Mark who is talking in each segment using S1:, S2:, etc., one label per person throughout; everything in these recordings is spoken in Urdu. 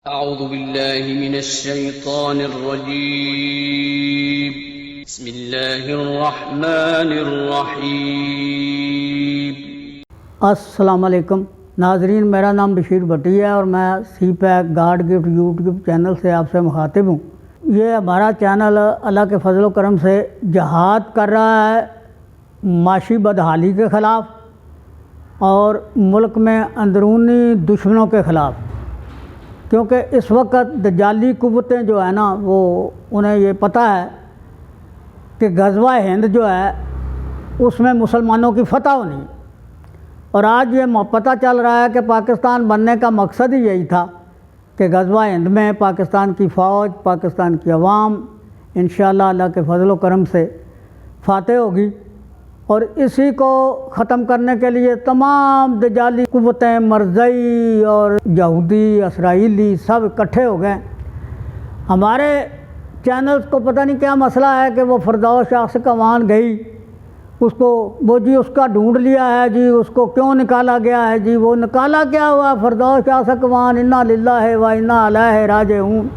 S1: اعوذ باللہ من الشیطان الرجیم بسم اللہ الرحمن الرحیم۔
S2: السلام علیکم ناظرین، میرا نام بشیر بھٹی ہے اور میں C-Pak God Gift YouTube channel سے آپ سے مخاطب ہوں۔ یہ ہمارا چینل اللہ کے فضل و کرم سے جہاد کر رہا ہے معاشی بدحالی کے خلاف اور ملک میں اندرونی دشمنوں کے خلاف، کیونکہ اس وقت دجالی قوتیں جو ہے نا وہ انہیں یہ پتہ ہے کہ غزوہ ہند جو ہے اس میں مسلمانوں کی فتح ہونی، اور آج یہ پتہ چل رہا ہے کہ پاکستان بننے کا مقصد ہی یہی تھا کہ غزوہ ہند میں پاکستان کی فوج، پاکستان کی عوام انشاءاللہ اللہ کے فضل و کرم سے فاتح ہوگی، اور اسی کو ختم کرنے کے لیے تمام دجالی قوتیں، مرزئی اور یہودی، اسرائیلی سب اکٹھے ہو گئے۔ ہمارے چینلز کو پتہ نہیں کیا مسئلہ ہے کہ وہ فردوس عاشق گئی، اس کو وہ جی اس کا ڈھونڈ لیا ہے جی، اس کو کیوں نکالا گیا ہے جی، وہ نکالا کیا ہوا فردوس عاشق انا للہ و انا الیہ راجعون۔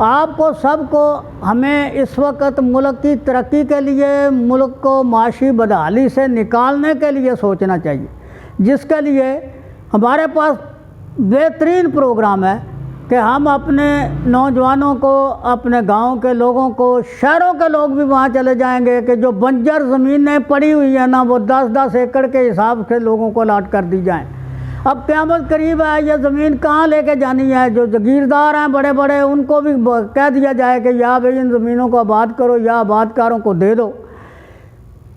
S2: آپ کو سب کو ہمیں اس وقت ملک کی ترقی کے لیے، ملک کو معاشی بدحالی سے نکالنے کے لیے سوچنا چاہیے، جس کے لیے ہمارے پاس بہترین پروگرام ہے کہ ہم اپنے نوجوانوں کو، اپنے گاؤں کے لوگوں کو، شہروں کے لوگ بھی وہاں چلے جائیں گے کہ جو بنجر زمینیں پڑی ہوئی ہیں نا وہ 10-10 ایکڑ کے حساب سے لوگوں کو الاٹ کر دی جائیں۔ اب قیامت قریب ہے، یہ زمین کہاں لے کے جانی ہے؟ جو جاگیردار ہیں بڑے بڑے ان کو بھی کہہ دیا جائے کہ یا بھائی ان زمینوں کو آباد کرو یا آباد کاروں کو دے دو۔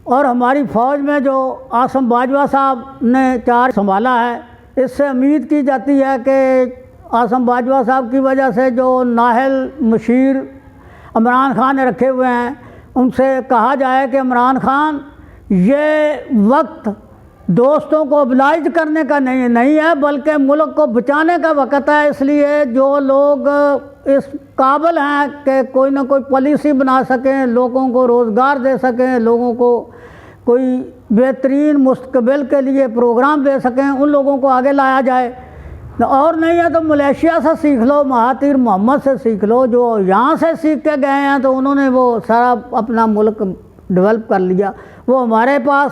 S2: اور ہماری فوج میں جو عاصم باجوہ صاحب نے چارج سنبھالا ہے، اس سے امید کی جاتی ہے کہ عاصم باجوہ صاحب کی وجہ سے جو نااہل مشیر عمران خان نے رکھے ہوئے ہیں ان سے کہا جائے کہ عمران خان یہ وقت دوستوں کو ابلائج کرنے کا نہیں ہے بلکہ ملک کو بچانے کا وقت ہے، اس لیے جو لوگ اس قابل ہیں کہ کوئی نہ کوئی پالیسی بنا سکیں، لوگوں کو روزگار دے سکیں، لوگوں کو کوئی بہترین مستقبل کے لیے پروگرام دے سکیں، ان لوگوں کو آگے لایا جائے۔ اور نہیں ہے تو ملیشیا سے سیکھ لو، مہاتیر محمد سے سیکھ لو، جو یہاں سے سیکھ کے گئے ہیں تو انہوں نے وہ سارا اپنا ملک ڈیولپ کر لیا۔ وہ ہمارے پاس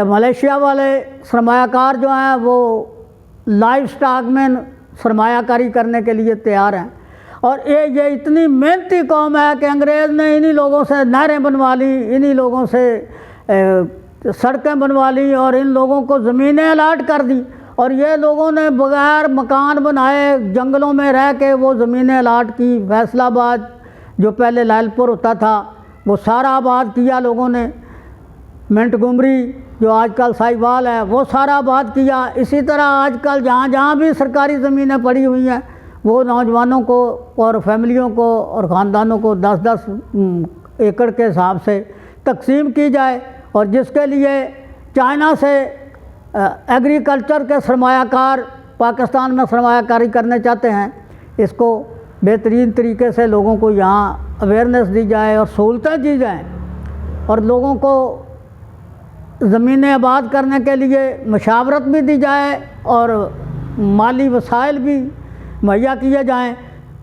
S2: ملیشیا والے سرمایہ کار جو ہیں وہ لائف سٹاک میں سرمایہ کاری کرنے کے لیے تیار ہیں، اور یہ اتنی محنتی قوم ہے کہ انگریز نے انہی لوگوں سے نہریں بنوا لی، انہی لوگوں سے سڑکیں بنوا لی اور ان لوگوں کو زمینیں الاٹ کر دی، اور یہ لوگوں نے بغیر مکان بنائے جنگلوں میں رہ کے وہ زمینیں الاٹ کی۔ فیصل آباد جو پہلے لائل پور ہوتا تھا وہ سارا آباد کیا لوگوں نے، منٹ گمری جو آج کل سائیوال ہے وہ سارا آباد کیا۔ اسی طرح آج کل جہاں جہاں بھی سرکاری زمینیں پڑی ہوئی ہیں وہ نوجوانوں کو اور فیملیوں کو اور خاندانوں کو 10-10 ایکڑ کے حساب سے تقسیم کی جائے، اور جس کے لیے چائنا سے ایگریکلچر کے سرمایہ کار پاکستان میں سرمایہ کاری کرنے چاہتے ہیں، اس کو بہترین طریقے سے لوگوں کو یہاں اویئرنیس دی جائے اور سہولتیں دی جائیں، اور لوگوں کو زمینیں آباد کرنے کے لیے مشاورت بھی دی جائے اور مالی وسائل بھی مہیا کیے جائیں،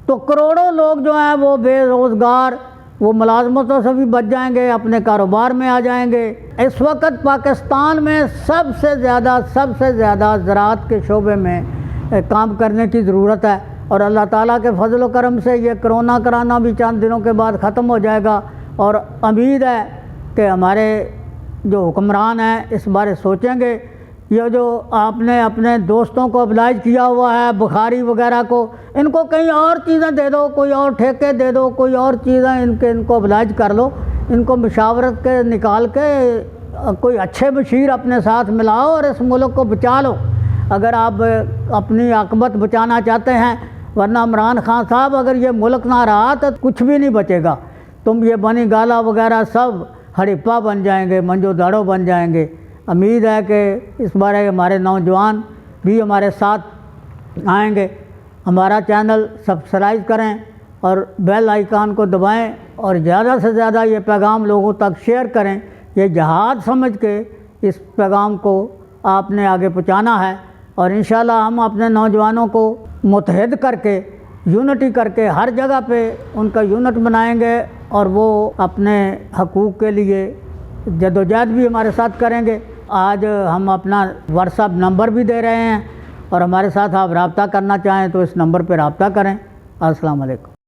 S2: تو کروڑوں لوگ جو ہیں وہ بے روزگار، وہ ملازمتوں سے بھی بچ جائیں گے، اپنے کاروبار میں آ جائیں گے۔ اس وقت پاکستان میں سب سے زیادہ زراعت کے شعبے میں کام کرنے کی ضرورت ہے، اور اللہ تعالیٰ کے فضل و کرم سے یہ کرونا کرانا بھی چند دنوں کے بعد ختم ہو جائے گا، اور امید ہے کہ ہمارے جو حکمران ہیں اس بارے سوچیں گے۔ یہ جو آپ نے اپنے دوستوں کو ابلائج کیا ہوا ہے بخاری وغیرہ کو، ان کو کہیں اور چیزیں دے دو، کوئی اور ٹھیکے دے دو، کوئی اور چیزیں ان کو ابلائج کر لو، ان کو مشاورت کے نکال کے کوئی اچھے مشیر اپنے ساتھ ملاؤ اور اس ملک کو بچا لو اگر آپ اپنی عاقبت بچانا چاہتے ہیں، ورنہ عمران خان صاحب اگر یہ ملک نہ رہا تو کچھ بھی نہیں بچے گا، تم یہ بنی گالا وغیرہ سب ہڑپا بن جائیں گے، منجو داڑو بن جائیں گے۔ امید ہے کہ اس بارے ہمارے نوجوان بھی ہمارے ساتھ آئیں گے۔ ہمارا چینل سبسکرائب کریں اور بیل آئیکن کو دبائیں، اور زیادہ سے زیادہ یہ پیغام لوگوں تک شیئر کریں۔ یہ جہاد سمجھ کے اس پیغام کو آپ نے آگے پہنچانا ہے، اور انشاءاللہ ہم اپنے نوجوانوں کو متحد کر کے یونٹی کر کے ہر جگہ پہ ان کا یونٹ بنائیں گے اور وہ اپنے حقوق کے لیے جدوجہد بھی ہمارے ساتھ کریں گے۔ آج ہم اپنا واٹس ایپ نمبر بھی دے رہے ہیں، اور ہمارے ساتھ آپ رابطہ کرنا چاہیں تو اس نمبر پہ رابطہ کریں۔ السلام علیکم۔